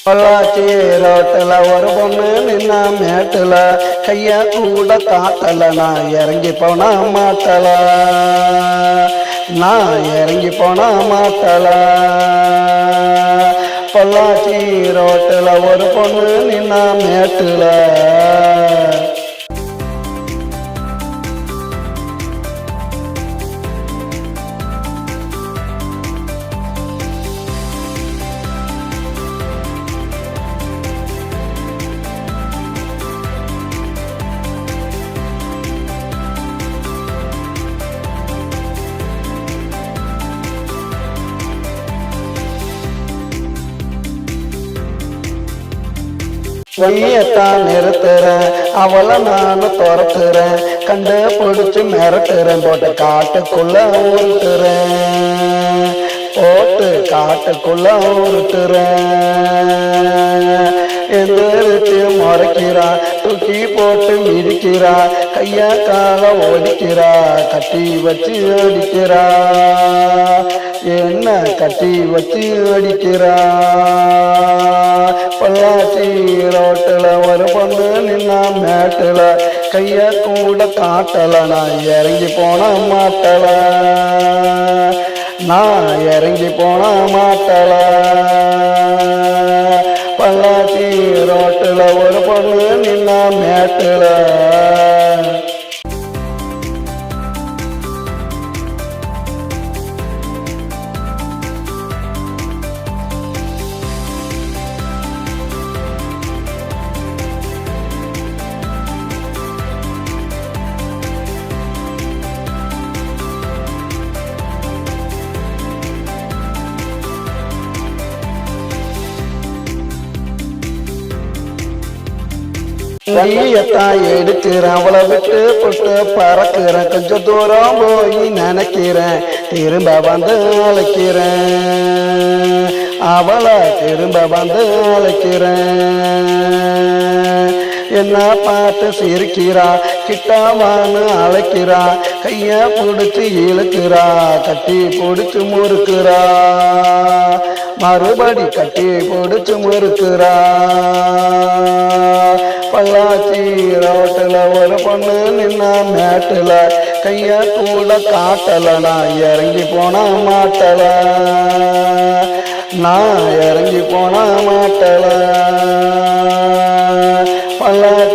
பொள்ளாச்சி ரோட்டில் ஒரு பொண்ணு நின்னா மேட்டில் கைய கூட காட்டல நான் இறங்கி போனா மாட்டல நான் இறங்கி போனா மாட்டல பொள்ளாச்சி ரோட்டில் ஒரு பொண்ணு நின்னா மேட்டில் வழியத்தான் நிறுத்துறேன் அவளை நானும் துரத்துறேன் கண்டு பிடிச்சு மிரட்டுறேன் போட்டு காட்டுக்குள்ள ஊருட்டுறேன் போட்டு காட்டுக்குள்ள ஊருட்டுறேன் எந்திரிச்சு முறைக்கிறா தூக்கி போட்டு மிதிக்கிறா கைய கால ஓடிக்கிறா கட்டி வச்சு அடிக்கிறா என்ன கட்டி வச்சு அடிக்கிறா பொள்ளாச்சி ரோட்டில் ஒரு பொண்ணு நின்னா மேட்டில் கைய கூட காட்டல நான் இறங்கி போன மாட்டல நான் இறங்கி போன மாட்டல பொள்ளாச்சி ரோட்டில் ஒரு பொண்ணு நின்னா மேட்டில் கையத்தான் எடுக்கிறேன் அவளை விட்டு போட்டு பறக்கிறேன் கொஞ்சம் தூரம் போய் நினைக்கிறேன் திரும்ப வந்து அழைக்கிறேன் அவளை திரும்ப வந்து அழைக்கிறேன் என்ன பார்த்து சிரிக்கிறா கிட்டாவான்னு அழைக்கிறா கைய பிடிச்சி இழுக்கிறா கட்டி பிடிச்சு முறுக்கிறா மறுபடி கட்டி பிடிச்சு முறுக்கிறா பொள்ளாச்சி ரோட்டில் ஒரு பொண்ணு நின்னா மேட்டில் கைய கூட காட்டல நான் இறங்கி போன மாட்டல நான் இறங்கி போன மாட்டல பொள்ளாச்சி